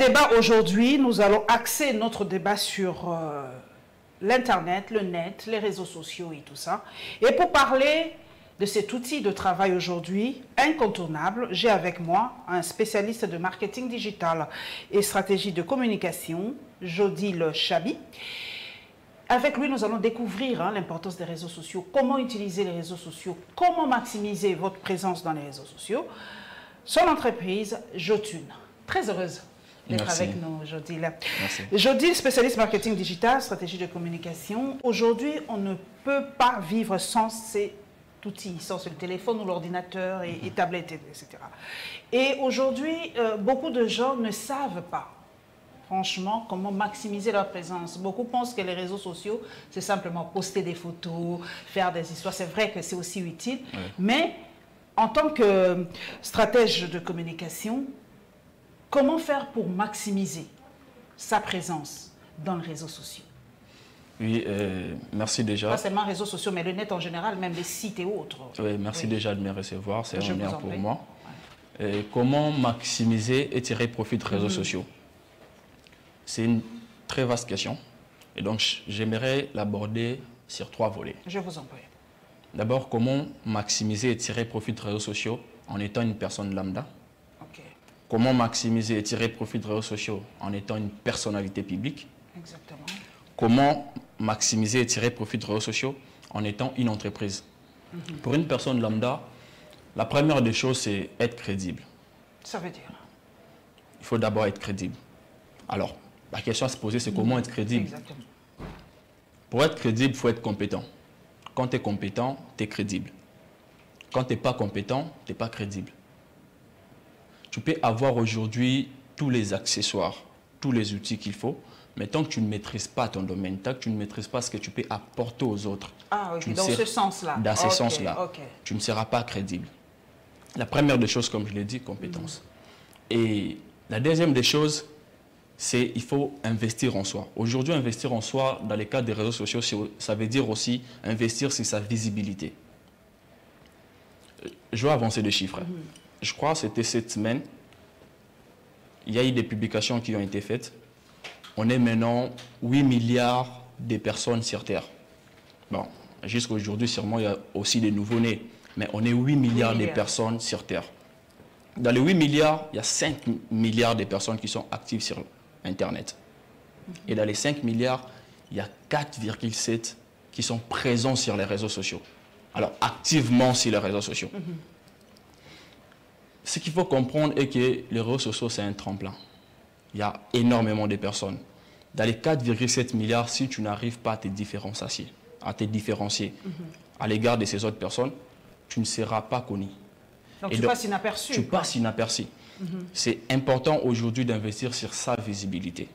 débat aujourd'hui. Nous allons axer notre débat sur l'Internet, le net, les réseaux sociaux et tout ça. Et pour parler de cet outil de travail aujourd'hui incontournable, j'ai avec moi un spécialiste de marketing digital et stratégie de communication, Jodil Chabi. Avec lui, nous allons découvrir l'importance des réseaux sociaux, comment utiliser les réseaux sociaux, comment maximiser votre présence dans les réseaux sociaux. Son entreprise, Jotune. Très heureuse d'être avec nous, Jodil. Merci. Jodil, spécialiste marketing digital, stratégie de communication. Aujourd'hui, on ne peut pas vivre sans ces outils, sans le téléphone ou l'ordinateur et tablettes, etc. Et aujourd'hui, beaucoup de gens ne savent pas, franchement, comment maximiser leur présence. Beaucoup pensent que les réseaux sociaux, c'est simplement poster des photos, faire des histoires. C'est vrai que c'est aussi utile, mais en tant que stratège de communication, comment faire pour maximiser sa présence dans les réseaux sociaux? Oui, merci déjà. Pas seulement réseaux sociaux, mais le net en général, même les sites et autres. Oui, merci déjà de me recevoir, c'est un honneur pour moi. Ouais. Et comment maximiser et tirer profit des réseaux sociaux? C'est une très vaste question. Et donc, j'aimerais l'aborder sur 3 volets. Je vous en prie. D'abord, comment maximiser et tirer profit des réseaux sociaux en étant une personne lambda? Okay. Comment maximiser et tirer profit des réseaux sociaux en étant une personnalité publique? Exactement. Comment maximiser et tirer profit des réseaux sociaux en étant une entreprise? Pour une personne lambda, la première des choses, c'est être crédible. Ça veut dire? Il faut d'abord être crédible. Alors, la question à se poser, c'est comment être crédible? Exactement. Pour être crédible, il faut être compétent. Quand tu es compétent, tu es crédible. Quand tu n'es pas compétent, tu n'es pas crédible. Tu peux avoir aujourd'hui tous les accessoires, tous les outils qu'il faut, mais tant que tu ne maîtrises pas ton domaine, tant que tu ne maîtrises pas ce que tu peux apporter aux autres, dans ce sens-là. Dans ce sens-là, tu ne seras pas crédible. La première des choses, comme je l'ai dit, compétence. Et la deuxième des choses, c'est qu'il faut investir en soi. Aujourd'hui, investir en soi, dans les cadres des réseaux sociaux, ça veut dire aussi investir sur sa visibilité. Je vais avancer des chiffres. Je crois que c'était cette semaine, il y a eu des publications qui ont été faites. On est maintenant 8 milliards de personnes sur Terre. Bon, jusqu'à aujourd'hui, sûrement, il y a aussi des nouveaux-nés. Mais on est 8 milliards de personnes sur Terre. Dans les 8 milliards, il y a 5 milliards de personnes qui sont actives sur Internet. Et dans les 5 milliards, il y a 4,7 qui sont présents sur les réseaux sociaux. Alors, activement sur les réseaux sociaux. Ce qu'il faut comprendre est que les réseaux sociaux, c'est un tremplin. Il y a énormément de personnes. Dans les 4,7 milliards, si tu n'arrives pas à te différencier, à l'égard de ces autres personnes, tu ne seras pas connu. Donc, tu passes inaperçu. Tu passes inaperçu. C'est important aujourd'hui d'investir sur sa visibilité.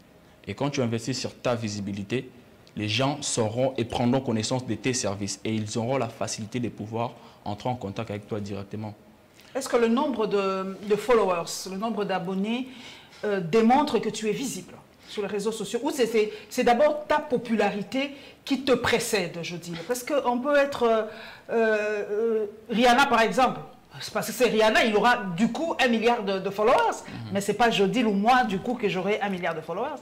Et quand tu investis sur ta visibilité, les gens sauront et prendront connaissance de tes services et ils auront la facilité de pouvoir entrer en contact avec toi directement. Est-ce que le nombre de followers, le nombre d'abonnés démontre que tu es visible sur les réseaux sociaux? Ou c'est d'abord ta popularité qui te précède, je dis? Parce qu'on peut être Rihanna, par exemple. Parce que c'est Rihanna, il aura du coup 1 milliard de followers. Mais ce n'est pas Jodil ou moi, du coup, que j'aurai 1 milliard de followers.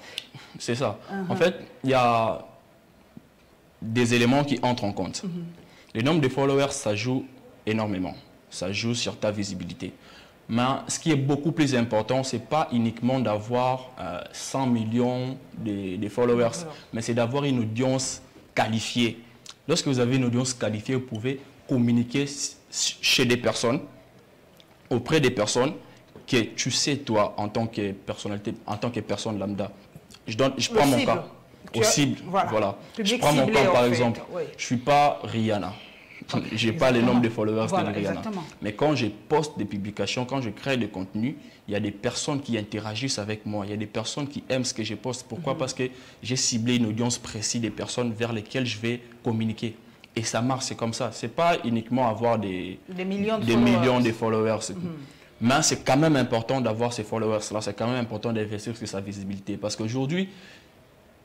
C'est ça. En fait, il y a des éléments qui entrent en compte. Le nombre de followers, ça joue énormément. Ça joue sur ta visibilité. Mais ce qui est beaucoup plus important, ce n'est pas uniquement d'avoir 100 millions de followers, mais c'est d'avoir une audience qualifiée. Lorsque vous avez une audience qualifiée, vous pouvez communiquer chez des personnes, auprès des personnes que tu sais, toi, en tant que personnalité, en tant que personne lambda. Je prends mon cas. Au cible, voilà. Je prends mon cas, par exemple. Je ne suis pas Rihanna. Je n'ai pas le nombre de followers de Rihanna. Exactement. Mais quand je poste des publications, quand je crée des contenus, il y a des personnes qui interagissent avec moi. Il y a des personnes qui aiment ce que je poste. Pourquoi? Parce que j'ai ciblé une audience précise des personnes vers lesquelles je vais communiquer. Et ça marche, c'est comme ça. Ce n'est pas uniquement avoir des millions de followers. Mais c'est quand même important d'avoir ces followers-là. C'est quand même important d'investir sur sa visibilité. Parce qu'aujourd'hui,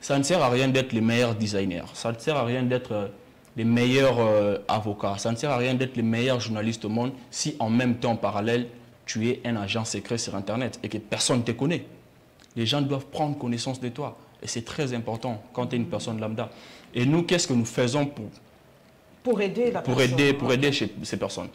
ça ne sert à rien d'être les meilleurs designers. Ça ne sert à rien d'être les meilleurs avocats. Ça ne sert à rien d'être les meilleurs journalistes au monde si en même temps, en parallèle, tu es un agent secret sur Internet et que personne ne te connaît. Les gens doivent prendre connaissance de toi. Et c'est très important quand tu es une personne lambda. Et nous, qu'est-ce que nous faisons pour aider la personne, pour aider ces personnes?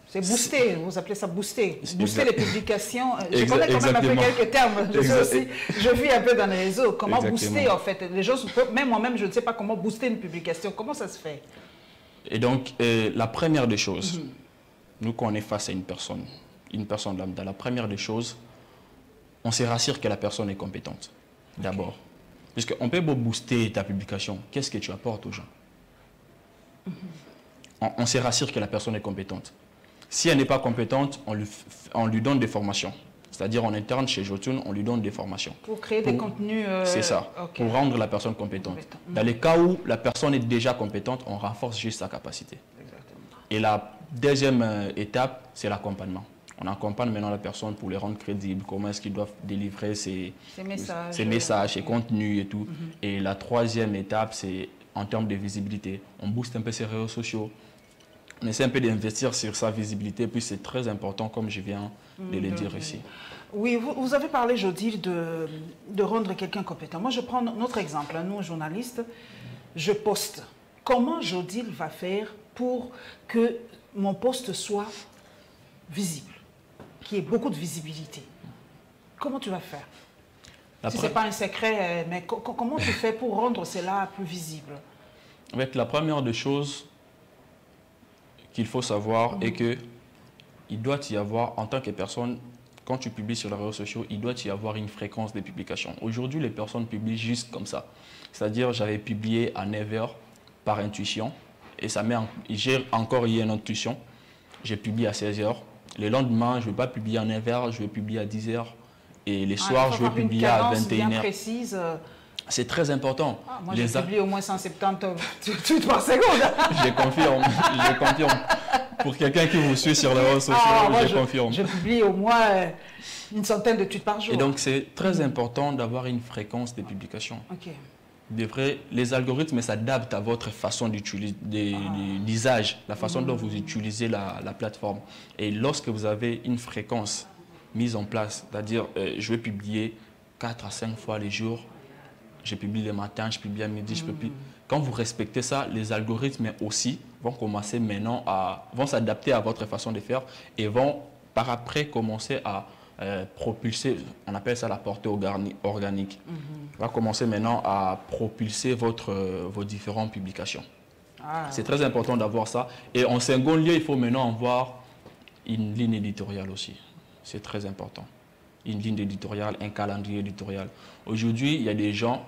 C'est booster, vous appelez ça booster. Booster les publications. Je connais quand même un peu quelques termes. Je vis un peu dans les réseaux. Comment booster, en fait? Les gens, même moi-même, je ne sais pas comment booster une publication. Comment ça se fait? Et donc, la première des choses, nous, quand on est face à une personne lambda, la première des choses, on se rassure que la personne est compétente, d'abord. Puisqu'on peut booster ta publication. Qu'est-ce que tu apportes aux gens? On se rassure que la personne est compétente. Si elle n'est pas compétente, on lui donne des formations. C'est-à-dire en interne chez Jotun, on lui donne des formations. Pour créer des contenus... C'est ça, pour rendre la personne compétente. Dans les cas où la personne est déjà compétente, on renforce juste sa capacité. Exactement. Et la deuxième étape, c'est l'accompagnement. On accompagne maintenant la personne pour les rendre crédibles, comment est-ce qu'ils doivent délivrer ses messages, ses contenus et tout. Et la troisième étape, c'est en termes de visibilité. On booste un peu ses réseaux sociaux. On essaie un peu d'investir sur sa visibilité, puis c'est très important, comme je viens de le dire ici. Oui, vous avez parlé, Jodil, de rendre quelqu'un compétent. Moi, je prends notre exemple. Nous, journalistes, je poste. Comment Jodil va faire pour que mon poste soit visible, qu'il y ait beaucoup de visibilité? Comment tu vas faire? Si ce n'est pas un secret, mais comment tu fais pour rendre cela plus visible? Avec la première des choses qu'il faut savoir est qu'il doit y avoir, en tant que personne, quand tu publies sur les réseaux sociaux, il doit y avoir une fréquence de publication. Aujourd'hui, les personnes publient juste comme ça. C'est-à-dire, j'avais publié à 9 h par intuition, et j'ai encore eu une intuition. J'ai publié à 16 h. Le lendemain, je ne vais pas publier à 9 h, je vais publier à 10 h. Et les soirs, je vais publier à 21 h. Précise. C'est très important. Moi, j'ai publié au moins 170 tweets par seconde. Je confirme, je confirme. Pour quelqu'un qui vous suit sur les réseaux sociaux, je confirme. Je publie au moins une centaine de tweets par jour. Et donc, c'est très important d'avoir une fréquence de publication. Les algorithmes s'adaptent à votre façon d'usage, la façon dont vous utilisez la plateforme. Et lorsque vous avez une fréquence mise en place, c'est-à-dire, je vais publier 4 à 5 fois les jours, je publie le matin, je publie à midi, je publie. Quand vous respectez ça, les algorithmes aussi vont commencer maintenant vont s'adapter à votre façon de faire et vont par après commencer à propulser, on appelle ça la portée organique. Va commencer maintenant à propulser vos différentes publications. C'est très important d'avoir ça. Et en second lieu, il faut maintenant avoir une ligne éditoriale aussi. C'est très important. Une ligne éditoriale, un calendrier éditorial. Aujourd'hui, il y a des gens,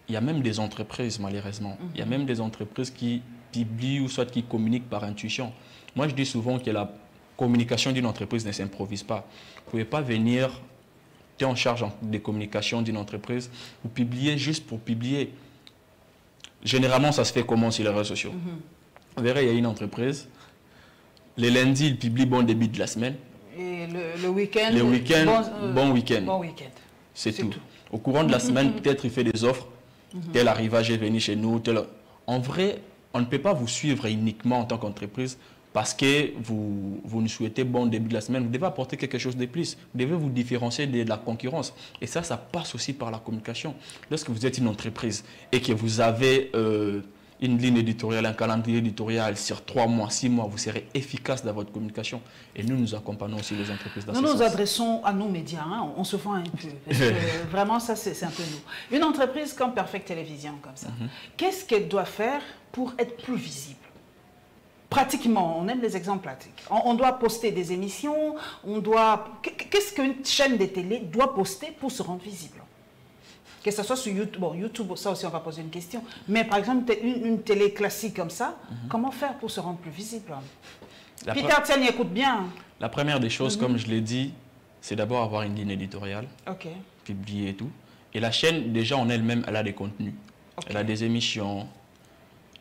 il y a même des entreprises, malheureusement. Il y a même des entreprises qui publient ou soit qui communiquent par intuition. Moi, je dis souvent que la communication d'une entreprise ne s'improvise pas. Vous ne pouvez pas venir, tu es en charge des communications d'une entreprise, vous publiez juste pour publier. Généralement, ça se fait comment sur les réseaux sociaux? Vous verrez, il y a une entreprise, les lundis, ils publient bon début de la semaine. Et le week-end, bon week-end. Bon week-end. C'est tout. Au courant de la semaine, peut-être il fait des offres. Tel arrivage est venu chez nous. En vrai, on ne peut pas vous suivre uniquement en tant qu'entreprise parce que vous nous souhaitez bon début de la semaine. Vous devez apporter quelque chose de plus. Vous devez vous différencier de la concurrence. Et ça passe aussi par la communication. Lorsque vous êtes une entreprise et que vous avez une ligne éditoriale, un calendrier éditorial sur 3 mois, 6 mois, vous serez efficace dans votre communication. Et nous accompagnons aussi les entreprises dans ce sens. Nous nous adressons à nos médias, hein, on se vend un peu. Parce que vraiment, ça, c'est un peu nous. Une entreprise comme Perfect Télévision, comme ça, qu'est-ce qu'elle doit faire pour être plus visible? Pratiquement, on aime les exemples pratiques. On doit poster des émissions, qu'est-ce qu'une chaîne de télé doit poster pour se rendre visible? Que ce soit sur YouTube, bon, YouTube, ça aussi on va poser une question, mais par exemple une télé classique comme ça, comment faire pour se rendre plus visible? Peter, tiens, il écoute bien. La première des choses, comme je l'ai dit, c'est d'abord avoir une ligne éditoriale, publier et tout. Et la chaîne, déjà en elle-même, elle a des contenus, elle a des émissions.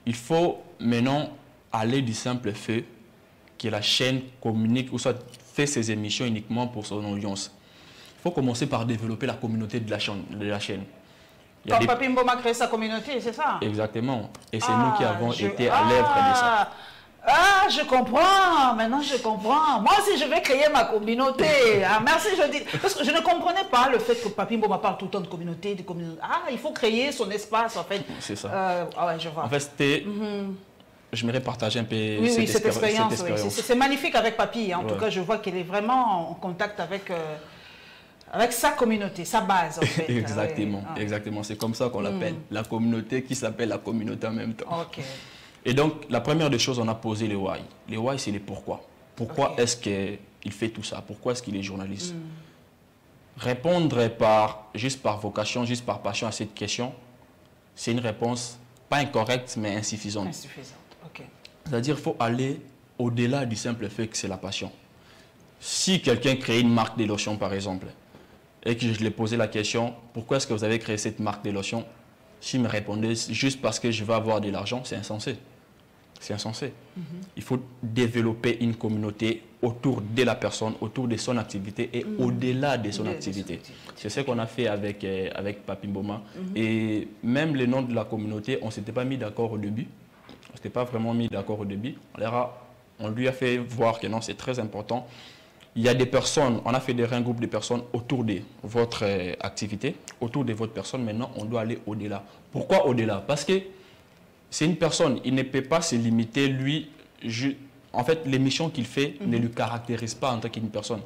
Il faut maintenant aller du simple fait que la chaîne communique ou soit fait ses émissions uniquement pour son audience. Il faut commencer par développer la communauté de la chaîne. Quand Papimbo a créé sa communauté, c'est ça? Exactement. Et c'est nous qui avons été à l'œuvre de ça. Ah, je comprends. Maintenant, je comprends. Moi aussi, je vais créer ma communauté. Ah, merci, je dis. Parce que je ne comprenais pas le fait que Papi Mboma parle tout le temps de communauté, de communauté. Ah, il faut créer son espace, en fait. C'est ça. Ah ouais, je vois. En fait, c'était... Je m'aimerais partager un peu cette expérience. Oui. C'est magnifique avec Papi. En Ouais. tout cas, je vois qu'il est vraiment en contact avec, avec sa communauté, sa base, en fait. Exactement, Ouais. exactement. C'est comme ça qu'on l'appelle. La communauté qui s'appelle la communauté en même temps. Ok. Et donc, la première des choses, on a posé les why. Les why, c'est les pourquoi. Pourquoi Ok. est-ce qu'il fait tout ça? Pourquoi est-ce qu'il est journaliste? Répondre juste par vocation, juste par passion à cette question, c'est une réponse pas incorrecte, mais insuffisante. Insuffisante. Ok. C'est-à-dire qu'il faut aller au-delà du simple fait que c'est la passion. Si quelqu'un crée une marque de lotion, par exemple, et que je lui ai posé la question, pourquoi est-ce que vous avez créé cette marque de lotion? S'il me répondait juste parce que je veux avoir de l'argent, c'est insensé. C'est insensé. Il faut développer une communauté autour de la personne, autour de son activité et au-delà de son activité. C'est ce qu'on a fait avec Papi Mboma. Et même le nom de la communauté, on ne s'était pas mis d'accord au début. On ne s'était pas vraiment mis d'accord au début. On lui a fait voir que non, c'est très important. Il y a des personnes, on a fédéré un groupe de personnes autour de votre activité, autour de votre personne. Maintenant, on doit aller au-delà. Pourquoi au-delà? Parce que c'est une personne, il ne peut pas se limiter, lui, en fait, l'émission qu'il fait ne lui caractérise pas en tant qu'une personne.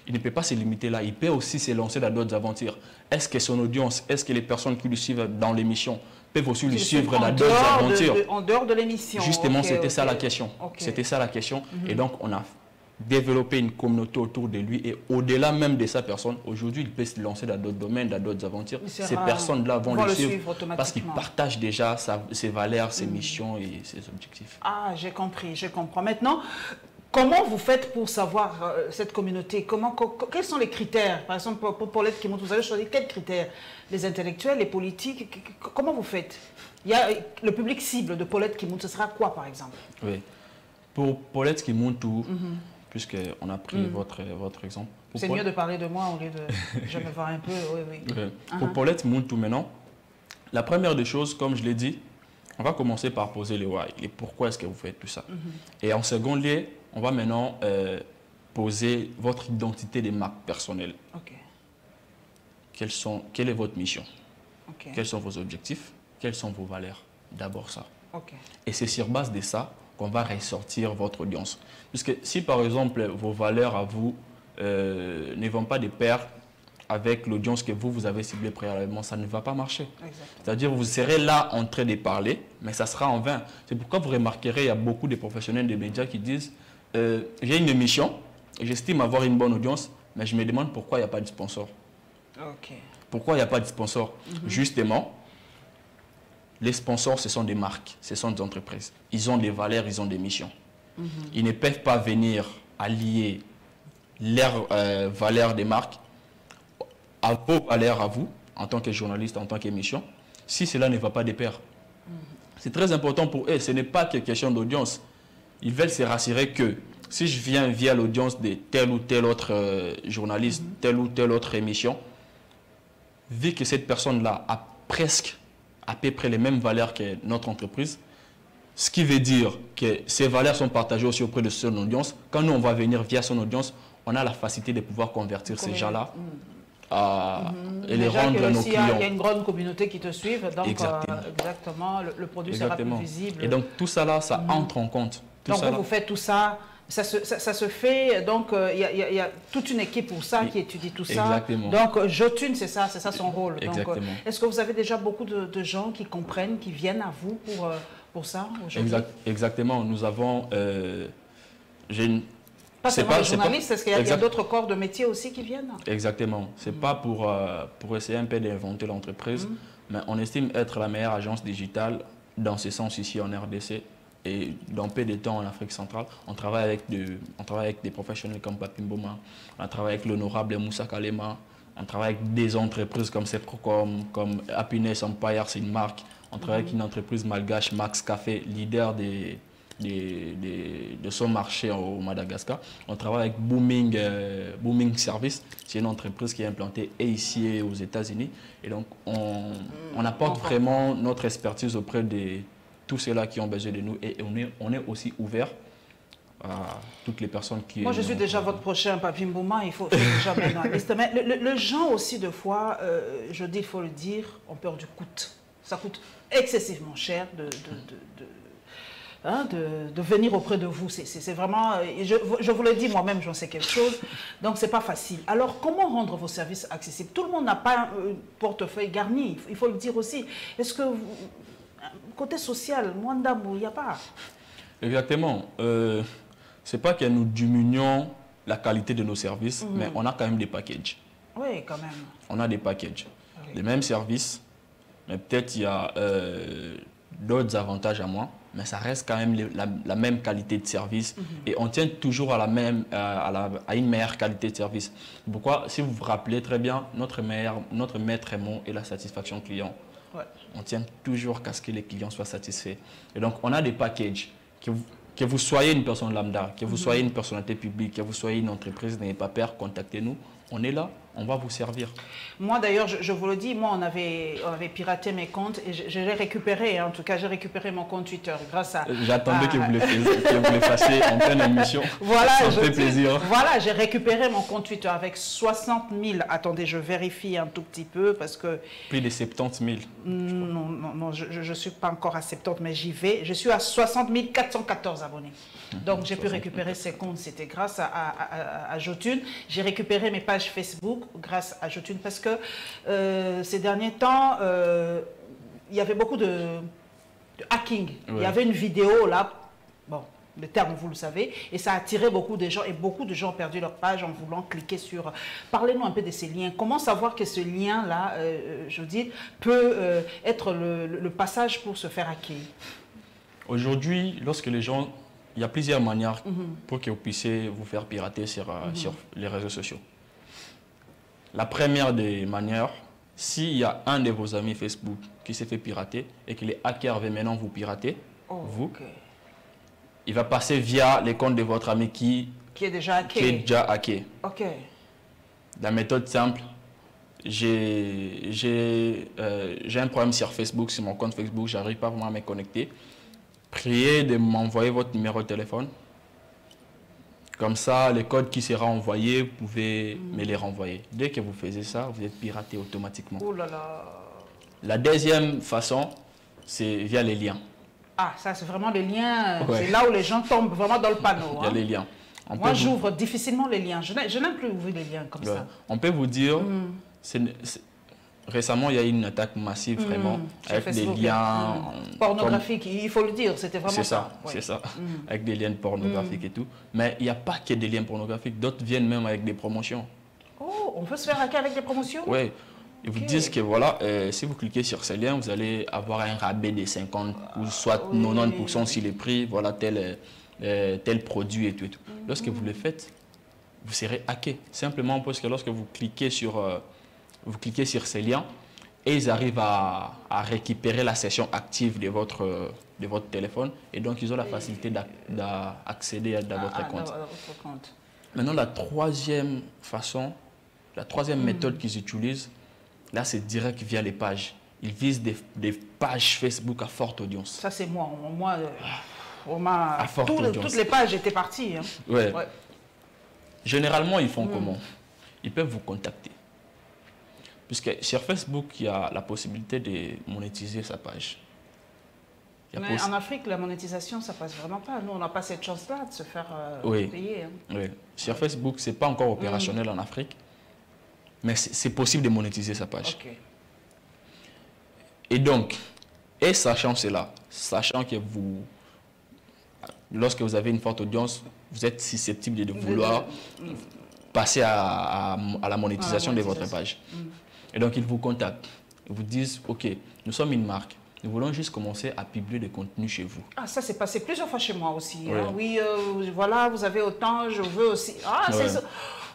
Il ne peut pas se limiter là, il peut aussi se lancer dans d'autres aventures. Est-ce que son audience, est-ce que les personnes qui lui suivent dans l'émission peuvent aussi lui suivre dans d'autres aventures? En dehors de l'émission. Justement, Okay, c'était okay. ça la question. Okay. C'était ça la question. Et donc, on a développer une communauté autour de lui et au-delà même de sa personne. Aujourd'hui, il peut se lancer dans d'autres domaines, dans d'autres aventures. Ces personnes-là vont le suivre parce qu'ils partagent déjà ses valeurs, ses missions et ses objectifs. Ah, j'ai compris, je comprends. Maintenant, comment vous faites pour savoir cette communauté? Quels sont les critères? Par exemple, pour Paulette Kimout, vous avez choisi quels critères? Les intellectuels, les politiques? Comment vous faites? Il y a le public cible de Paulette Kimout, ce sera quoi, par exemple? Oui. Pour Paulette Kimout, puisqu'on a pris votre exemple. C'est mieux de parler de moi au lieu de... Je me vois un peu, oui. Pour Paulette Mountou maintenant, la première des choses, comme je l'ai dit, on va commencer par poser les why, et pourquoi est-ce que vous faites tout ça. Et en second lieu, on va maintenant poser votre identité de marque personnelle. Quelle est votre mission? Quels sont vos objectifs? Quelles sont vos valeurs? D'abord ça. Et c'est sur base de ça qu'on va ressortir votre audience. Puisque si par exemple vos valeurs à vous ne vont pas de pair avec l'audience que vous avez ciblée préalablement, ça ne va pas marcher. C'est-à-dire vous serez là en train de parler, mais ça sera en vain. C'est pourquoi vous remarquerez, il y a beaucoup de professionnels des médias qui disent j'ai une émission, j'estime avoir une bonne audience, mais je me demande pourquoi il n'y a pas de sponsor. Pourquoi il n'y a pas de sponsor? Justement, les sponsors, ce sont des marques, ce sont des entreprises. Ils ont des valeurs, ils ont des missions. Ils ne peuvent pas venir allier leurs valeurs des marques à vos valeurs à vous, en tant que journaliste, en tant qu'émission, si cela ne va pas de pair. C'est très important pour eux. Ce n'est pas que question d'audience. Ils veulent se rassurer que si je viens via l'audience de tel ou tel autre journaliste, telle ou telle autre émission, vu que cette personne-là a presque à peu près les mêmes valeurs que notre entreprise, ce qui veut dire que ces valeurs sont partagées aussi auprès de son audience. Quand nous, on va venir via son audience, on a la facilité de pouvoir convertir ces gens-là et les rendre à nos clients. Il y a une grande communauté qui te suit, donc exactement, le produit sera plus visible. Et donc tout ça là, ça entre en compte. Donc vous faites tout ça, ça se fait, donc il y a toute une équipe pour ça qui étudie tout ça. Exactement. Donc Jotune, c'est ça son rôle. Est-ce que vous avez déjà beaucoup de gens qui comprennent, qui viennent à vous pour ça aujourd'hui? Exactement, nous avons... Pas seulement les journalistes, est-ce qu'il y a d'autres corps de métier aussi qui viennent? Exactement. Ce n'est pas pour essayer un peu d'inventer l'entreprise, mais on estime être la meilleure agence digitale dans ce sens ici en RDC. Et dans peu de temps en Afrique centrale, on travaille avec des professionnels comme Papi Mboma, on travaille avec l'honorable Moussa Kalema, on travaille avec des entreprises comme Seprocom, comme Happiness Empire, c'est une marque. On travaille avec une entreprise malgache, Max Café, leader de son marché au Madagascar. On travaille avec Booming Service, c'est une entreprise qui est implantée ici et aux États-Unis. Et donc, on apporte vraiment notre expertise auprès tous ceux-là qui ont besoin de nous et on est aussi ouvert à toutes les personnes qui... Moi, je suis déjà votre prochain Papi Mboma, il faut déjà mettre dans la liste. Mais le gens aussi, de fois, je dis, il faut le dire, ont peur du coût. Ça coûte excessivement cher de venir auprès de vous. C'est vraiment... Je vous le dis, moi-même, j'en sais quelque chose. Donc, ce n'est pas facile. Alors, comment rendre vos services accessibles? Tout le monde n'a pas un portefeuille garni, il faut le dire aussi. Est-ce que, côté social, Mwandamou, il n'y a pas? Exactement. C'est pas que nous diminuons la qualité de nos services, mais on a quand même des packages. Oui, quand même. On a des packages. Oui. Les mêmes services, mais peut-être il y a d'autres avantages à moi, mais ça reste quand même la même qualité de service et on tient toujours à, à une meilleure qualité de service. Pourquoi? Si vous vous rappelez très bien, notre maître mot est la satisfaction client. Ouais. On tient toujours à ce que les clients soient satisfaits. Et donc, on a des packages que vous soyez une personne lambda, que vous soyez une personnalité publique, que vous soyez une entreprise, n'ayez pas peur, contactez-nous. On est là, on va vous servir. Moi d'ailleurs, je vous le dis, moi on avait piraté mes comptes et je l'ai récupéré. En tout cas, j'ai récupéré mon compte Twitter grâce à... J'attendais que vous le fassiez en pleine émission. Voilà, ça me fait plaisir. Voilà, j'ai récupéré mon compte Twitter avec 60 000. Attendez, je vérifie un tout petit peu parce que... Plus de 70 000. Non, je ne suis pas encore à 70, mais j'y vais. Je suis à 60 414 abonnés. Donc j'ai pu récupérer ces comptes, c'était grâce à Jotune. J'ai récupéré mes pages Facebook grâce à Jotune parce que ces derniers temps, il y avait beaucoup de hacking. Ouais. Il y avait une vidéo là, bon, le terme vous le savez, et ça a attiré beaucoup de gens et beaucoup de gens ont perdu leur page en voulant cliquer sur... Parlez-nous un peu de ces liens. Comment savoir que ce lien-là, je dis, peut être le passage pour se faire hacker? Aujourd'hui, lorsque les gens... Il y a plusieurs manières pour que vous puissiez vous faire pirater sur les réseaux sociaux. La première des manières, s'il y a un de vos amis Facebook qui s'est fait pirater et que les hackers veulent maintenant vous pirater, il va passer via les comptes de votre ami qui est déjà hacké. La méthode simple, j'ai un problème sur Facebook, sur mon compte Facebook, je n'arrive pas vraiment à me connecter. Priez de m'envoyer votre numéro de téléphone. Comme ça, les codes qui seront envoyés, vous pouvez me les renvoyer. Dès que vous faites ça, vous êtes piraté automatiquement. Oh là là. La deuxième façon, c'est via les liens. Ah, ça c'est vraiment les liens. Ouais. C'est là où les gens tombent vraiment dans le panneau. Il y a les liens. Moi, j'ouvre difficilement les liens. Je n'aime plus ouvrir les liens comme ça. On peut vous dire... Récemment, il y a eu une attaque massive vraiment avec Facebook, des liens pornographiques, il faut le dire, c'était vraiment ça. C'est ça, avec des liens pornographiques et tout. Mais il n'y a pas que des liens pornographiques, d'autres viennent même avec des promotions. Oh, on peut se faire hacker avec des promotions? Oui, ils vous disent que voilà, si vous cliquez sur ces liens, vous allez avoir un rabais de 50 ou soit 90% sur les prix, voilà tel produit et tout. Lorsque vous le faites, vous serez hacké. Simplement parce que lorsque vous cliquez sur ces liens et ils arrivent à récupérer la session active de votre téléphone et donc ils ont la facilité d'accéder à votre compte. Maintenant, la troisième façon, la troisième méthode qu'ils utilisent, là c'est direct via les pages. Ils visent des pages Facebook à forte audience. Ça c'est moi. Toutes les pages étaient parties. Hein. Ouais. Généralement, ils font comment? Ils peuvent vous contacter. Puisque sur Facebook, il y a la possibilité de monétiser sa page. Mais en Afrique, la monétisation, ça passe vraiment pas. Nous, on n'a pas cette chance-là de se faire payer. Hein. Oui. Sur Facebook, ce n'est pas encore opérationnel en Afrique, mais c'est possible de monétiser sa page. Et donc, sachant cela, sachant que lorsque vous avez une forte audience, vous êtes susceptible de vouloir passer à la monétisation de votre page. Et donc, ils vous contactent. Ils vous disent, OK, nous sommes une marque. Nous voulons juste commencer à publier des contenus chez vous. Ah, ça s'est passé plusieurs fois chez moi aussi. Ouais. Hein. Oui, voilà, vous avez autant, je veux aussi. Ah, c'est ça.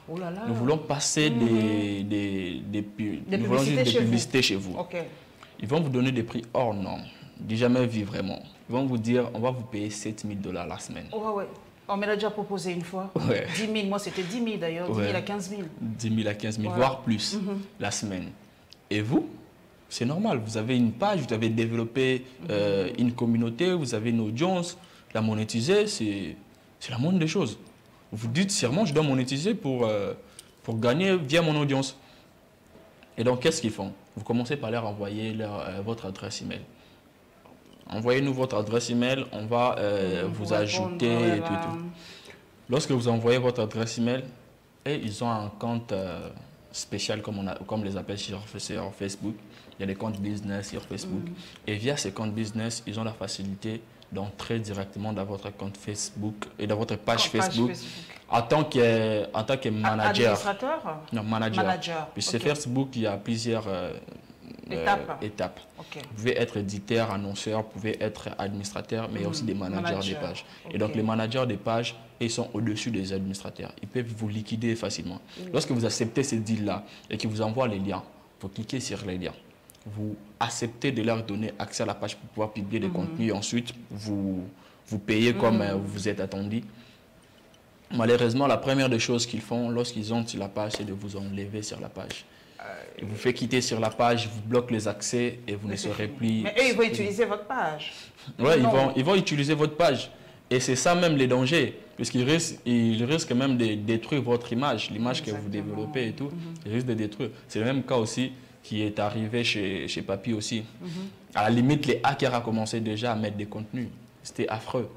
Oh là là. Nous voulons passer des publicités chez vous. Ils vont vous donner des prix hors normes, du jamais vu vraiment. Ils vont vous dire, on va vous payer 7 000 $ la semaine. Ouais. On me l'a déjà proposé une fois. 10 000, moi c'était 10 000 d'ailleurs, 10 000 à 15 000. 10 000 à 15 000, voire plus la semaine. Et vous C'est normal, vous avez une page, vous avez développé une communauté, vous avez une audience, la monétiser, c'est la moindre des choses. Vous dites sûrement, je dois monétiser pour gagner via mon audience. Et donc, qu'est-ce qu'ils font? Vous commencez par leur envoyer votre adresse email. Envoyez-nous votre adresse email, on va vous ajouter et tout. Lorsque vous envoyez votre adresse email, et ils ont un compte spécial, comme les appelle sur Facebook. Il y a des comptes business sur Facebook. Et via ces comptes business, ils ont la facilité d'entrer directement dans votre compte Facebook et dans votre page Facebook. En tant que manager. Administrateur? Non, manager. Puis chez Facebook, il y a plusieurs étapes. Okay. Vous pouvez être éditeur, annonceur, vous pouvez être administrateur, mais il y a aussi des managers des pages. Et donc les managers des pages, ils sont au-dessus des administrateurs. Ils peuvent vous liquider facilement. Lorsque vous acceptez ces deals-là et qu'ils vous envoient les liens, vous cliquez sur les liens. Vous acceptez de leur donner accès à la page pour pouvoir publier des contenus et ensuite vous payez comme vous êtes attendu. Malheureusement, la première des choses qu'ils font lorsqu'ils ont sur la page, c'est de vous enlever sur la page. Ils vous fait quitter sur la page, vous bloquent les accès et vous ne serez plus... Mais eux, ils vont utiliser votre page. Oui, ils vont utiliser votre page. Et c'est ça même les dangers, puisqu'ils risquent même de détruire votre image, l'image que vous développez et tout. Ils risquent de détruire. C'est le même cas aussi qui est arrivé chez Papy aussi. À la limite, les hackers ont commencé déjà à mettre des contenus. C'était affreux.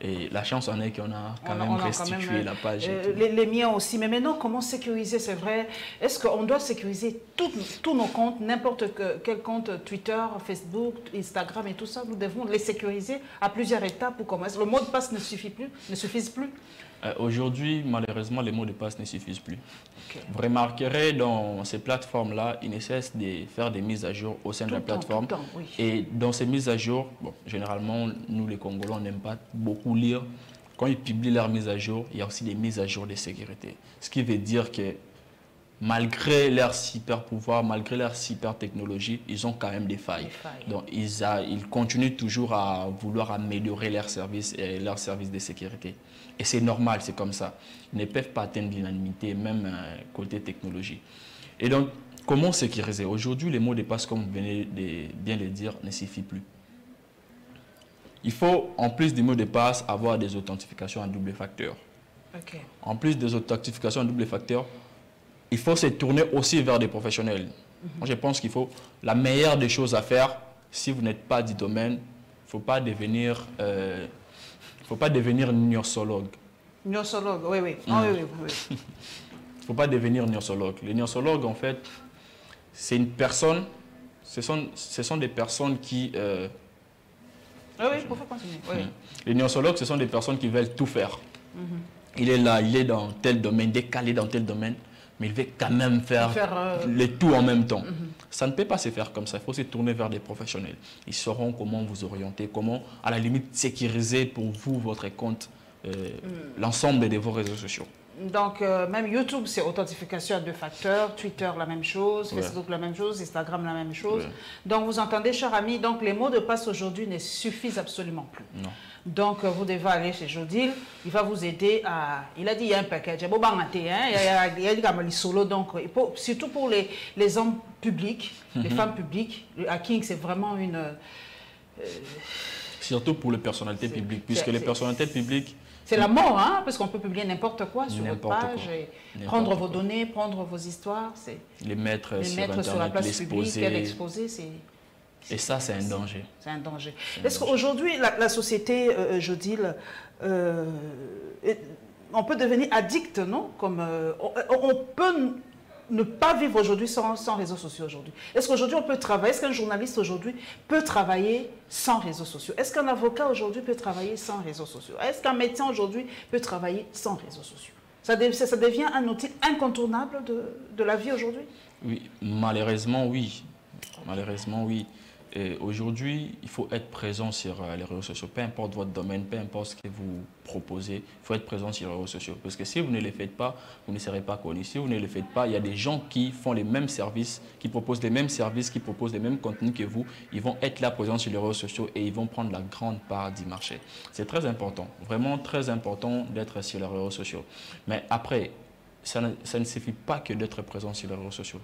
Et la chance en est qu'on a quand même restitué la page. Les miens aussi. Mais maintenant, comment sécuriser? C'est vrai. Est-ce qu'on doit sécuriser tous nos comptes, n'importe quel compte, Twitter, Facebook, Instagram et tout ça? Nous devons les sécuriser à plusieurs étapes pour commencer. Le mot de passe ne suffit plus, ne suffise plus? Aujourd'hui, malheureusement, les mots de passe ne suffisent plus. Okay. Vous remarquerez dans ces plateformes-là, ils ne cessent de faire des mises à jour au sein de la plateforme. Tout le temps, oui. Et dans ces mises à jour, bon, généralement, nous les Congolais, on n'aime pas beaucoup lire. Quand ils publient leurs mises à jour, il y a aussi des mises à jour de sécurité. Ce qui veut dire que malgré leur super pouvoir, malgré leur super technologie, ils ont quand même des failles. Donc, ils continuent toujours à vouloir améliorer leurs services de sécurité. Et c'est normal, c'est comme ça. Ils ne peuvent pas atteindre l'unanimité, même côté technologie. Et donc, comment sécuriser? Aujourd'hui, les mots de passe, comme vous venez de bien le dire, ne suffisent plus. Il faut, en plus des mots de passe, avoir des authentifications à double facteur. Okay. En plus des authentifications à double facteur, il faut se tourner aussi vers des professionnels. Moi, je pense qu'il faut, la meilleure des choses à faire, si vous n'êtes pas du domaine, il ne faut pas devenir gnosologue. Gnosologue, oui, oui. Il ne faut pas devenir gnosologue. Les gnosologues, en fait, c'est une personne, ce sont des personnes qui... oui, il faut continuer. Oui. Les gnosologues, ce sont des personnes qui veulent tout faire. Il est là, il est dans tel domaine, décalé dans tel domaine, mais il veut quand même faire le tout en même temps. Ça ne peut pas se faire comme ça. Il faut se tourner vers des professionnels. Ils sauront comment vous orienter, comment, à la limite, sécuriser pour vous, votre compte, l'ensemble de vos réseaux sociaux. Donc, même YouTube, c'est authentification à deux facteurs, Twitter, la même chose, Ouais. Facebook, la même chose, Instagram, la même chose. Ouais. Donc, vous entendez, chers amis, donc les mots de passe aujourd'hui ne suffisent absolument plus. Non. Donc, vous devez aller chez Jodil, il va vous aider à... Il a dit, il y a un package, il y a des solo, donc, surtout pour les hommes publics, les femmes publiques, le hacking, c'est vraiment une... Surtout pour les personnalités publiques, puisque les personnalités publiques... C'est la mort, hein, parce qu'on peut publier n'importe quoi sur votre page, et prendre vos données, prendre vos histoires, c'est... Les mettre sur sur la Internet, place publique, l'exposer, c'est... Et ça, c'est un danger. C'est un danger. Est-ce qu'aujourd'hui, la société, Jodil, on peut devenir addict, non? Comme, on peut ne pas vivre aujourd'hui sans réseaux sociaux aujourd'hui. Est-ce qu'aujourd'hui, on peut travailler? Est-ce qu'un journaliste aujourd'hui peut travailler sans réseaux sociaux? Est-ce qu'un avocat aujourd'hui peut travailler sans réseaux sociaux? Est-ce qu'un médecin aujourd'hui peut travailler sans réseaux sociaux? Ça devient un outil incontournable de la vie aujourd'hui? Oui, malheureusement, oui. Malheureusement, oui. Aujourd'hui, il faut être présent sur les réseaux sociaux. Peu importe votre domaine, peu importe ce que vous proposez, il faut être présent sur les réseaux sociaux. Parce que si vous ne les faites pas, vous ne serez pas connu. Si vous ne les faites pas, il y a des gens qui font les mêmes services, qui proposent les mêmes services, qui proposent les mêmes contenus que vous. Ils vont être là présents sur les réseaux sociaux et ils vont prendre la grande part du marché. C'est très important, vraiment très important d'être sur les réseaux sociaux. Mais après, ça ne suffit pas que d'être présent sur les réseaux sociaux.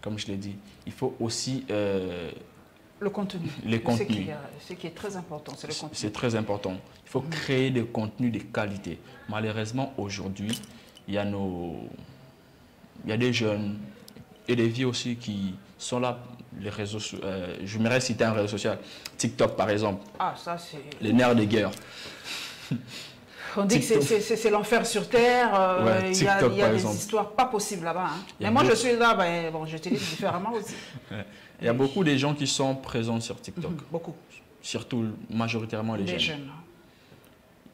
comme je l'ai dit, il faut aussi... le contenu. Les contenus. Ce qui est très important, c'est le contenu. C'est très important. Il faut créer des contenus de qualité. Malheureusement, aujourd'hui, il y a des jeunes et des vieux aussi qui sont là. Les réseaux, je m'aimerais citer un réseau social, TikTok par exemple. Ah, ça c'est... Les nerfs de guerre. On dit TikTok. Que c'est l'enfer sur Terre. Ouais, il y a des exemple. histoires pas possibles là-bas. Hein. Mais moi, je suis là, ben, bon, j'utilise différemment aussi. Ouais. Il y a beaucoup de gens qui sont présents sur TikTok. Beaucoup. Surtout, majoritairement les jeunes.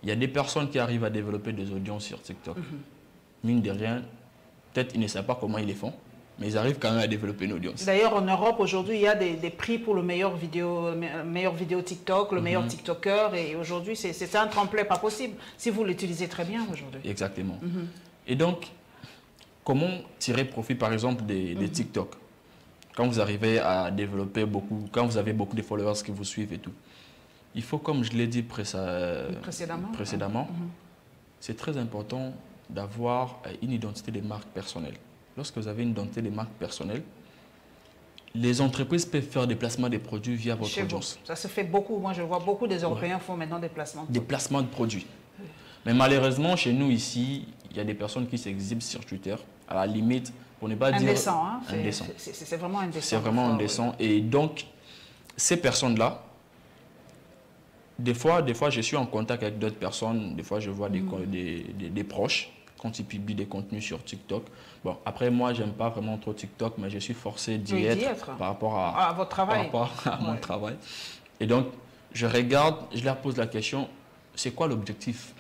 Il y a des personnes qui arrivent à développer des audiences sur TikTok. Mine de rien, peut-être ils ne savent pas comment ils les font, mais ils arrivent quand même à développer une audience. D'ailleurs, en Europe, aujourd'hui, il y a des prix pour le meilleur vidéo TikTok, le meilleur TikToker. Et aujourd'hui, c'est un tremplin pas possible, si vous l'utilisez très bien aujourd'hui. Exactement. Et donc, comment tirer profit, par exemple, des TikTok? Quand vous arrivez à développer beaucoup, quand vous avez beaucoup de followers qui vous suivent et tout, il faut, comme je l'ai dit précédemment, c'est très important d'avoir une identité de marque personnelle. Lorsque vous avez une identité de marque personnelle, les entreprises peuvent faire des placements de produits via votre audience. Ça se fait beaucoup. Moi, je vois beaucoup des Européens font maintenant des placements de produits. Des placements de produits. Mais malheureusement, chez nous ici, il y a des personnes qui s'exhibent sur Twitter, à la limite, pour ne pas dire... Indécent, hein? Indécent. C'est vraiment indécent. C'est vraiment indécent. Oui. Et donc, ces personnes-là, des fois, je suis en contact avec d'autres personnes, des fois, je vois des proches, quand ils publient des contenus sur TikTok. Bon, après, moi, j'aime pas vraiment trop TikTok, mais je suis forcé d'y être par rapport à votre travail. Par rapport à mon travail. Et donc, je regarde, je leur pose la question, c'est quoi l'objectif?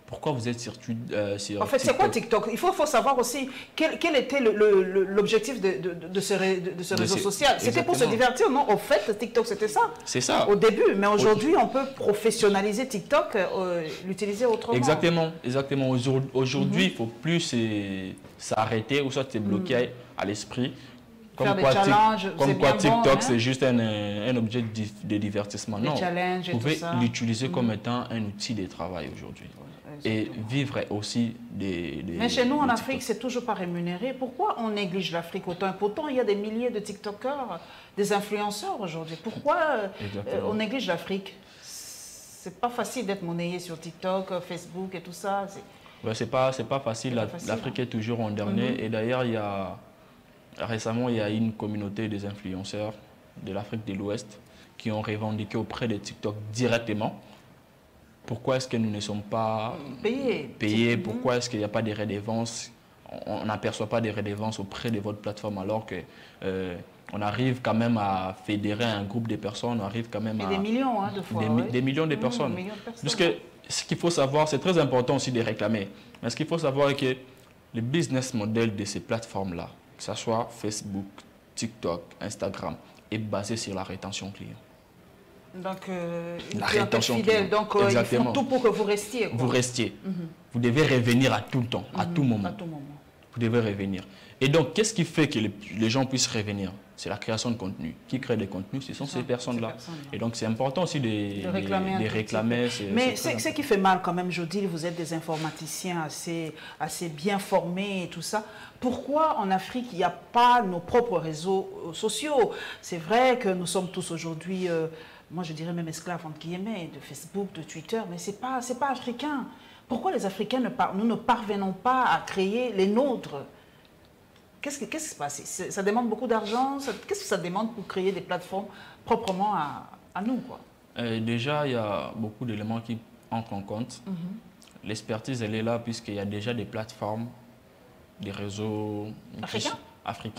Pourquoi vous êtes sur TikTok? En fait, c'est quoi TikTok? Il faut savoir aussi quel était l'objectif de ce réseau social. C'était pour se divertir, non? Au fait, TikTok, c'était ça. C'est ça. Au début. Mais aujourd'hui, on peut professionnaliser TikTok, l'utiliser autrement. Exactement. Exactement. Aujourd'hui, il ne faut plus s'arrêter ou soit se bloquer à l'esprit. Comme quoi TikTok, c'est juste un objet de divertissement. Non, vous pouvez l'utiliser comme étant un outil de travail aujourd'hui. Et vivre aussi Mais chez nous, en Afrique, c'est toujours pas rémunéré. Pourquoi on néglige l'Afrique autant? Pourtant, il y a des milliers de TikTokers, des influenceurs aujourd'hui. Pourquoi on néglige l'Afrique? C'est pas facile d'être monnayé sur TikTok, Facebook et tout ça. C'est pas facile. L'Afrique est toujours en dernier. Et d'ailleurs, récemment, il y a une communauté des influenceurs de l'Afrique de l'Ouest qui ont revendiqué auprès de TikTok directement. Pourquoi est-ce que nous ne sommes pas payés? Pourquoi est-ce qu'il n'y a pas de redevances? On n'aperçoit pas de redevances auprès de votre plateforme alors que on arrive quand même à fédérer un groupe de personnes, on arrive quand même à... des millions de fois. Des millions de personnes. Puisque ce qu'il faut savoir, c'est très important aussi de réclamer, mais ce qu'il faut savoir est que le business model de ces plateformes-là, que ce soit Facebook, TikTok, Instagram, est basé sur la rétention client. Donc, la rétention fidèle, donc ils font tout pour que vous restiez. Quoi. Vous restiez. Vous devez revenir à tout le temps, à tout moment. Vous devez revenir. Et donc, qu'est-ce qui fait que les gens puissent revenir? C'est la création de contenu. Qui crée des contenus? Ce sont ces personnes-là. Et donc, c'est important aussi de réclamer. Mais ce qui fait mal quand même, Jodil, vous êtes des informaticiens assez bien formés et tout ça. Pourquoi en Afrique, il n'y a pas nos propres réseaux sociaux? C'est vrai que nous sommes tous aujourd'hui... moi, je dirais même esclaves, entre guillemets, de Facebook, de Twitter, mais ce n'est pas africain. Pourquoi les Africains, nous ne parvenons pas à créer les nôtres? Qu'est-ce qui se passe? Ça demande beaucoup d'argent? Qu'est-ce que ça demande pour créer des plateformes proprement à nous, quoi? Déjà, il y a beaucoup d'éléments qui entrent en compte. L'expertise, elle est là puisqu'il y a déjà des plateformes, des réseaux africains.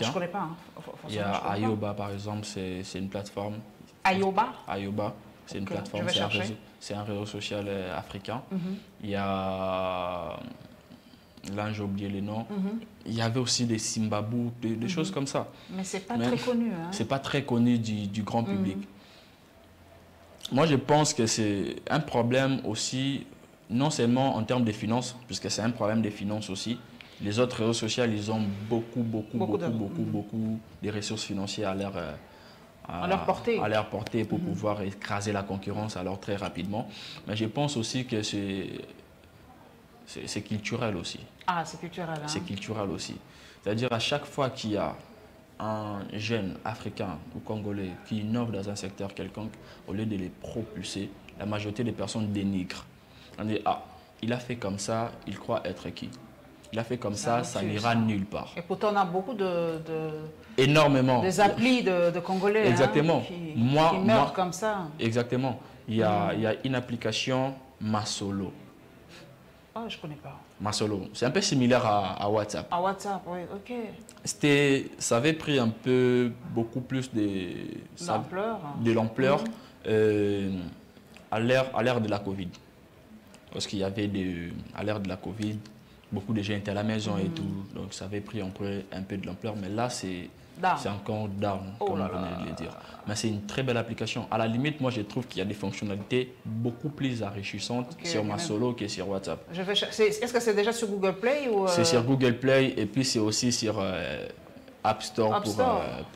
Je ne connais pas. Hein. Il y a Ayoba, par exemple, c'est une plateforme. Ayoba, c'est une plateforme, c'est un réseau social africain. Il y a, là j'ai oublié les noms, il y avait aussi des Simbabou, des choses comme ça. Mais ce n'est pas très connu. Hein. Ce n'est pas très connu du grand public. Moi je pense que c'est un problème aussi, non seulement en termes de finances, puisque c'est un problème de finances aussi. Les autres réseaux sociaux, ils ont beaucoup de ressources financières à leur porter pour pouvoir écraser la concurrence alors très rapidement. Mais je pense aussi que c'est culturel aussi. Ah, c'est culturel. Hein. C'est culturel aussi. C'est-à-dire à chaque fois qu'il y a un jeune africain ou congolais qui innove dans un secteur quelconque, au lieu de les propulser, la majorité des personnes dénigrent. On dit, ah, il a fait comme ça, il croit être qui? Il a fait comme ça n'ira nulle part. Et pourtant, on a beaucoup énormément. Des applis de Congolais. Exactement. Qui meurent comme ça. Exactement. Il y a une application Masolo. Ah, je ne connais pas. Masolo. C'est un peu similaire à WhatsApp. À WhatsApp, oui, ok. Ça avait pris beaucoup plus de l'ampleur à l'ère de la Covid. Parce qu'il y avait à l'ère de la Covid, beaucoup de gens étaient à la maison et tout. Donc ça avait pris un peu de l'ampleur. Mais là, c'est encore down, comme on venait de le dire. Mais c'est une très belle application. À la limite, moi, je trouve qu'il y a des fonctionnalités beaucoup plus enrichissantes sur Masolo que sur WhatsApp. Est-ce que c'est déjà sur Google Play ou C'est sur Google Play et puis c'est aussi sur App Store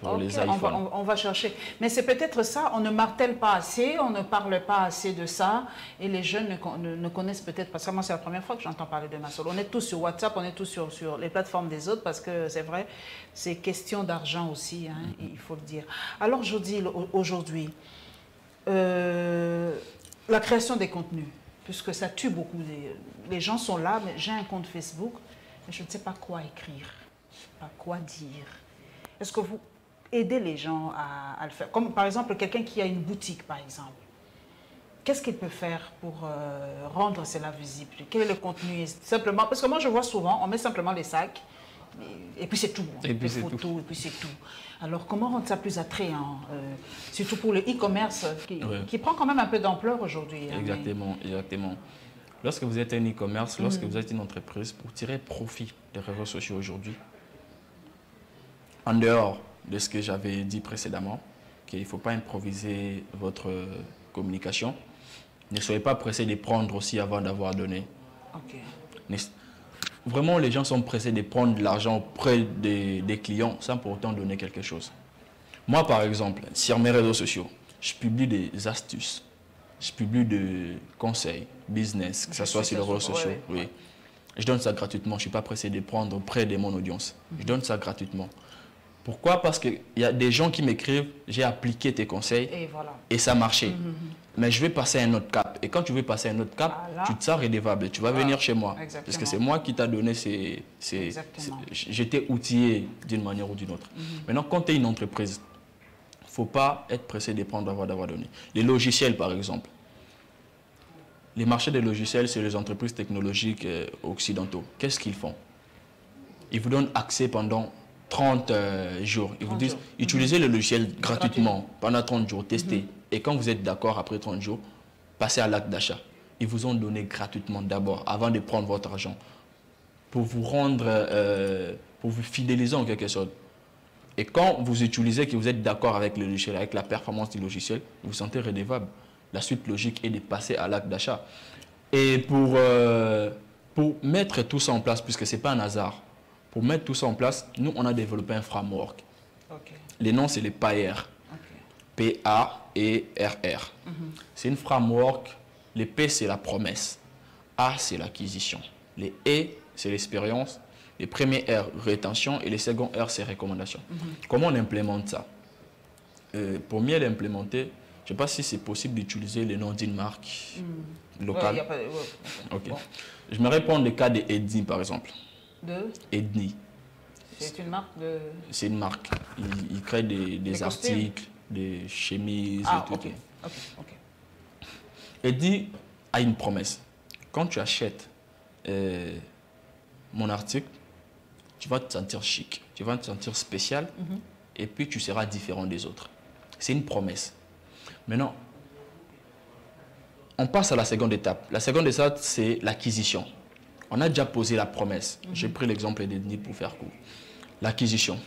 pour les iPhones. On va chercher. Mais c'est peut-être ça, on ne martèle pas assez, on ne parle pas assez de ça et les jeunes ne connaissent peut-être pas. Moi, c'est la première fois que j'entends parler de Masolo. On est tous sur WhatsApp, on est tous sur les plateformes des autres parce que c'est vrai, c'est question d'argent aussi, hein, il faut le dire. Alors, je dis aujourd'hui, la création des contenus, puisque ça tue beaucoup. Les gens sont là, mais j'ai un compte Facebook, mais je ne sais pas quoi écrire. Pas quoi dire. Est-ce que vous aidez les gens à le faire? Comme par exemple quelqu'un qui a une boutique, par exemple. Qu'est-ce qu'il peut faire pour rendre cela visible? Quel est le contenu? Simplement, parce que moi je vois souvent, on met simplement les sacs et puis c'est tout. Et puis c'est tout. Et puis c'est tout. Alors comment rendre ça plus attrayant? Surtout pour le e-commerce qui prend quand même un peu d'ampleur aujourd'hui. Exactement, exactement. Lorsque vous êtes un e-commerce, lorsque vous êtes une entreprise, pour tirer profit des réseaux sociaux aujourd'hui, en dehors de ce que j'avais dit précédemment, qu'il ne faut pas improviser votre communication, ne soyez pas pressé de prendre aussi avant d'avoir donné. Vraiment, les gens sont pressés de prendre de l'argent auprès des clients sans pour autant donner quelque chose. Moi, par exemple, sur mes réseaux sociaux, je publie des astuces, je publie des conseils, business, que ce soit sur les réseaux sociaux. Oui. Je donne ça gratuitement, je ne suis pas pressé de prendre auprès de mon audience. Je donne ça gratuitement. Pourquoi? Parce qu'il y a des gens qui m'écrivent, j'ai appliqué tes conseils et ça a marché. Mais je vais passer à un autre cap. Et quand tu veux passer à un autre cap, tu te sens redevable. Tu vas venir chez moi. Parce que c'est moi qui t'a donné j'étais outillé d'une manière ou d'une autre. Maintenant, quand tu es une entreprise, il ne faut pas être pressé de prendre avant d'avoir donné. Les logiciels, par exemple. Les marchés des logiciels, c'est les entreprises technologiques occidentaux. Qu'est-ce qu'ils font? Ils vous donnent accès pendant 30 jours. Ils vous disent, utilisez le logiciel gratuitement pendant 30 jours, testez. Et quand vous êtes d'accord, après 30 jours, passez à l'acte d'achat. Ils vous ont donné gratuitement d'abord, avant de prendre votre argent, pour vous rendre, pour vous fidéliser en quelque sorte. Et quand vous utilisez, que vous êtes d'accord avec le logiciel, avec la performance du logiciel, vous vous sentez redevable. La suite logique est de passer à l'acte d'achat. Et pour mettre tout ça en place, puisque ce n'est pas un hasard, pour mettre tout ça en place, nous, on a développé un framework. Les noms, c'est les PAER. P-A-E-R-R. C'est une framework. Les P, c'est la promesse. A, c'est l'acquisition. Les E, c'est l'expérience. Les premiers R, rétention. Et les seconds R, c'est recommandation. Comment on implémente ça? Pour mieux l'implémenter, je ne sais pas si c'est possible d'utiliser le nom d'une marque locale. Je me réponds le cas de Edni, par exemple. Edni. C'est une marque de... C'est une marque. Ils créent des articles, des chemises et tout. Edni a une promesse. Quand tu achètes mon article, tu vas te sentir chic, tu vas te sentir spécial et puis tu seras différent des autres. C'est une promesse. Maintenant, on passe à la seconde étape. La seconde étape, c'est l'acquisition. On a déjà posé la promesse. J'ai pris l'exemple d'Edni pour faire court. L'acquisition.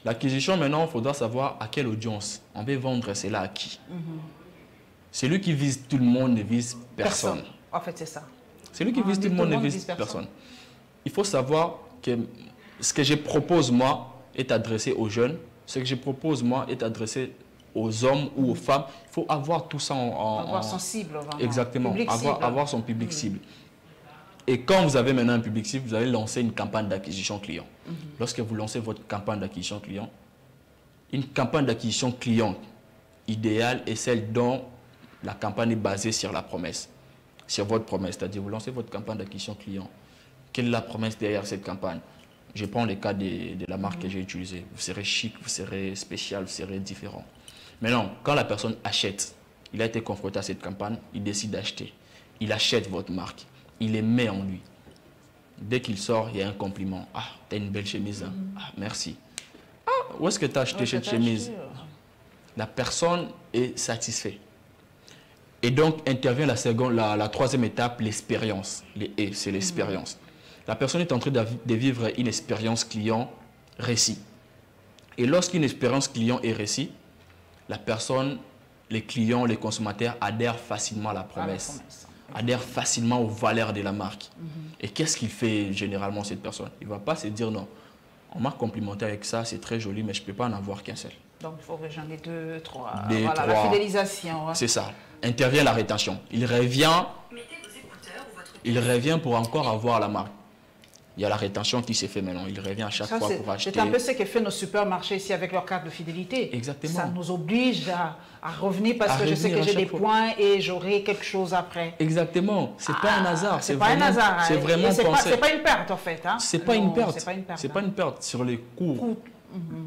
L'acquisition, maintenant, il faudra savoir à quelle audience on veut vendre cela à qui. Celui qui vise tout le monde ne vise personne. En fait, c'est ça. Celui qui vise tout le monde ne vise personne. Il faut savoir que ce que je propose, moi, est adressé aux jeunes. Ce que je propose, moi, est adressé aux hommes ou aux femmes. Il faut avoir tout ça avoir son cible. Vraiment. Exactement. Avoir son public cible. Et quand vous avez maintenant un public cible, vous allez lancer une campagne d'acquisition client. Lorsque vous lancez votre campagne d'acquisition client, Une campagne d'acquisition client idéale est celle dont la campagne est basée sur la promesse, sur votre promesse. C'est-à-dire, vous lancez votre campagne d'acquisition client. Quelle est la promesse derrière cette campagne? Je prends le cas de la marque que j'ai utilisée. Vous serez chic, vous serez spécial, vous serez différent. Maintenant, quand la personne achète, il a été confronté à cette campagne, il décide d'acheter. Il achète votre marque. Il les met en lui. Dès qu'il sort, il y a un compliment. Ah, t'as une belle chemise. Hein? Ah, merci. Ah, où est-ce que tu as acheté cette chemise? La personne est satisfaite. Et donc, intervient la troisième étape, l'expérience. C'est l'expérience. La personne est en train de vivre une expérience client récit. Et lorsqu'une expérience client est récit, la personne, les clients, les consommateurs adhèrent facilement à la promesse, adhèrent facilement aux valeurs de la marque. Et qu'est-ce qu'il fait généralement cette personne? Il ne va pas se dire non, on m'a complimenté avec ça, c'est très joli, mais je ne peux pas en avoir qu'un seul. Donc il faut que j'en ai deux, trois. Voilà, la fidélisation. Ouais. C'est ça. Intervient la rétention. Il revient pour encore avoir la marque. Il y a la rétention qui s'est fait maintenant. Il revient à chaque fois pour acheter. C'est un peu ce que fait nos supermarchés ici avec leur carte de fidélité. Exactement. Ça nous oblige à revenir parce que je sais que j'ai des points et j'aurai quelque chose après. Exactement. Ce n'est pas un hasard. C'est pas un hasard. C'est vraiment pensé. C'est pas une perte en fait. Hein? C'est pas une perte. C'est pas une perte. Sur les coûts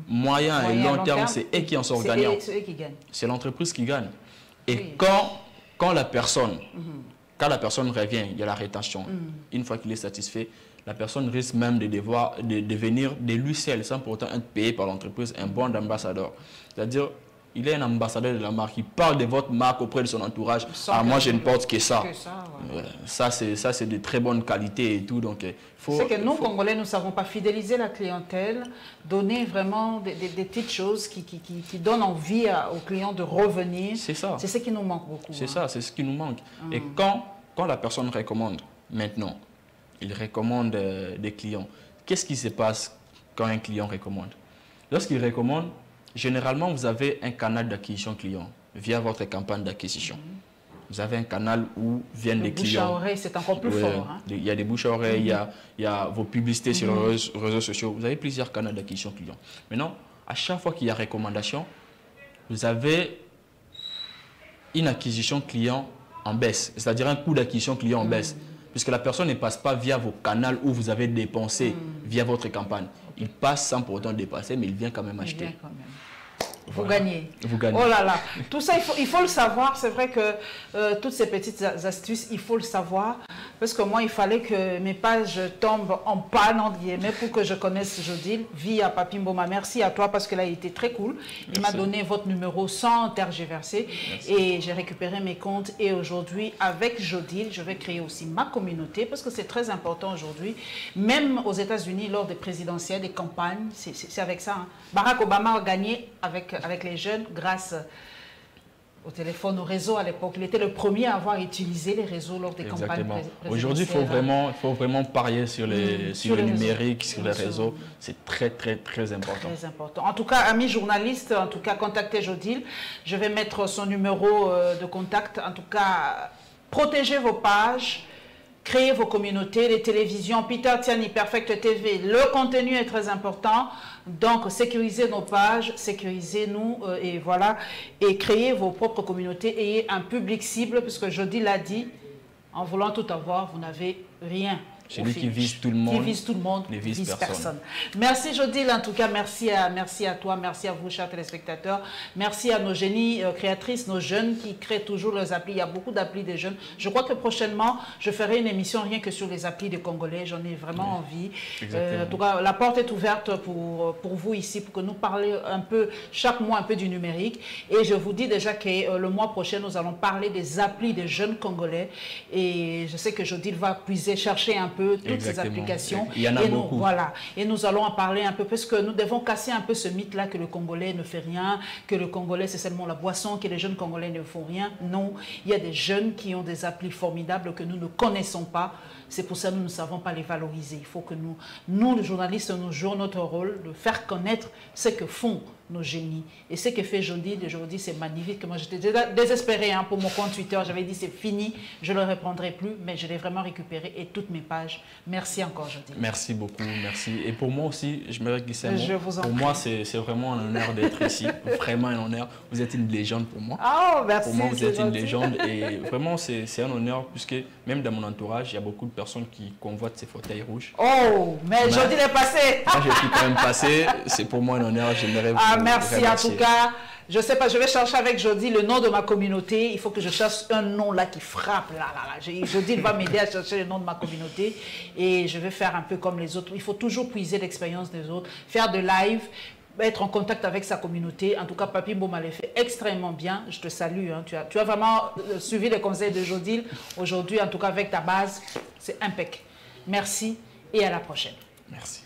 moyen et long terme, c'est eux qui en sont gagnants. C'est eux qui gagnent. C'est l'entreprise qui gagne. Et quand la personne revient, il y a la rétention. Une fois qu'il est satisfait, la personne risque même de devenir de lui seul, sans pourtant être payé par l'entreprise, un bon ambassadeur. C'est-à-dire, il est un ambassadeur de la marque, il parle de votre marque auprès de son entourage. Ah, moi, je ne porte que ça. Ouais. Ça, c'est de très bonne qualité et tout. C'est que nous, Congolais, nous ne savons pas fidéliser la clientèle, donner vraiment des petites choses qui donnent envie aux clients de revenir. C'est ça. C'est ce qui nous manque beaucoup. C'est ça, c'est ce qui nous manque. Et quand la personne recommande, maintenant, il recommande des clients. Qu'est-ce qui se passe quand un client recommande? Lorsqu'il recommande, généralement, vous avez un canal d'acquisition client via votre campagne d'acquisition. Vous avez un canal où viennent les clients. Bouche à oreille, c'est encore plus fort. Hein? Il y a des bouches à oreille, il y a vos publicités sur les réseaux sociaux. Vous avez plusieurs canaux d'acquisition client. Maintenant, à chaque fois qu'il y a recommandation, vous avez une acquisition client en baisse, c'est-à-dire un coût d'acquisition client en baisse. Puisque la personne ne passe pas via vos canaux où vous avez dépensé via votre campagne. Il passe sans pour autant dépasser, mais il vient quand même acheter. Vous gagnez. Vous gagnez. Oh là là. Tout ça, il faut le savoir. C'est vrai que toutes ces petites astuces, il faut le savoir. Parce que moi, il fallait que mes pages tombent en panne, entre guillemets, pour que je connaisse Jodil via Papi Mboma. Merci à toi parce que là, il était très cool. Il m'a donné votre numéro sans tergiverser. Et j'ai récupéré mes comptes. Et aujourd'hui, avec Jodil, je vais créer aussi ma communauté parce que c'est très important aujourd'hui. Même aux États-Unis, lors des présidentielles, des campagnes, c'est avec ça. Hein. Barack Obama a gagné avec les jeunes grâce au téléphone, au réseau à l'époque. Il était le premier à avoir utilisé les réseaux lors des campagnes présidentielles. Aujourd'hui, il faut vraiment parier sur le numérique, sur les réseaux. C'est très, très, très important. Très important. En tout cas, amis journalistes, en tout cas, contactez Jodil. Je vais mettre son numéro de contact. En tout cas, protégez vos pages. Créez vos communautés, les télévisions, Peter Tiani, Perfect TV, le contenu est très important. Donc, sécurisez nos pages, sécurisez-nous et voilà. Et créez vos propres communautés, ayez un public cible, puisque Jodil l'a dit, en voulant tout avoir, vous n'avez rien. C'est lui qui vise tout le monde. Qui vise tout le monde, ne vise personne. Merci Jodil, en tout cas, merci à toi, merci à vous, chers téléspectateurs. Merci à nos génies créatrices, nos jeunes qui créent toujours leurs applis. Il y a beaucoup d'applis des jeunes. Je crois que prochainement, je ferai une émission rien que sur les applis des Congolais. J'en ai vraiment envie. En tout cas, la porte est ouverte pour vous ici, pour que nous parlions un peu, chaque mois, un peu du numérique. Et je vous dis déjà que le mois prochain, nous allons parler des applis des jeunes Congolais. Et je sais que Jodil va puiser, chercher un peu toutes ces applications. Il y en a beaucoup. Voilà. Et nous allons en parler un peu parce que nous devons casser un peu ce mythe-là que le Congolais ne fait rien, que le Congolais c'est seulement la boisson, que les jeunes Congolais ne font rien. Non, il y a des jeunes qui ont des applis formidables que nous ne connaissons pas. C'est pour ça que nous ne savons pas les valoriser. Il faut que nous les journalistes, nous jouons notre rôle de faire connaître ce que font nos génies. Et ce que fait Jodil aujourd'hui, c'est magnifique. Moi, j'étais désespérée hein, pour mon compte Twitter. J'avais dit, c'est fini, je ne le reprendrai plus, mais je l'ai vraiment récupéré et toutes mes pages. Merci encore, Jodil. Merci beaucoup, merci. Et pour moi aussi, je me glisser un mot. Pour moi, c'est vraiment un honneur d'être ici. Vraiment un honneur. Vous êtes une légende pour moi. Oh, merci. Pour moi, vous êtes une légende. Et vraiment, c'est un honneur, puisque même dans mon entourage, il y a beaucoup de personnes qui convoitent ces fauteuils rouges. Oh, mais Jodil est passé. Moi, je suis quand même passé. C'est pour moi un honneur. J'aimerais vous merci remercier. en tout cas. Je ne sais pas, je vais chercher avec Jodil le nom de ma communauté. Il faut que je cherche un nom là qui frappe. Jodil va m'aider à chercher le nom de ma communauté. Et je vais faire un peu comme les autres. Il faut toujours puiser l'expérience des autres. Faire de live, être en contact avec sa communauté. En tout cas, Papy Mboma l'a fait extrêmement bien. Je te salue. Hein. Tu as vraiment suivi les conseils de Jodil. Aujourd'hui, en tout cas, avec ta base, c'est impeccable. Merci et à la prochaine. Merci.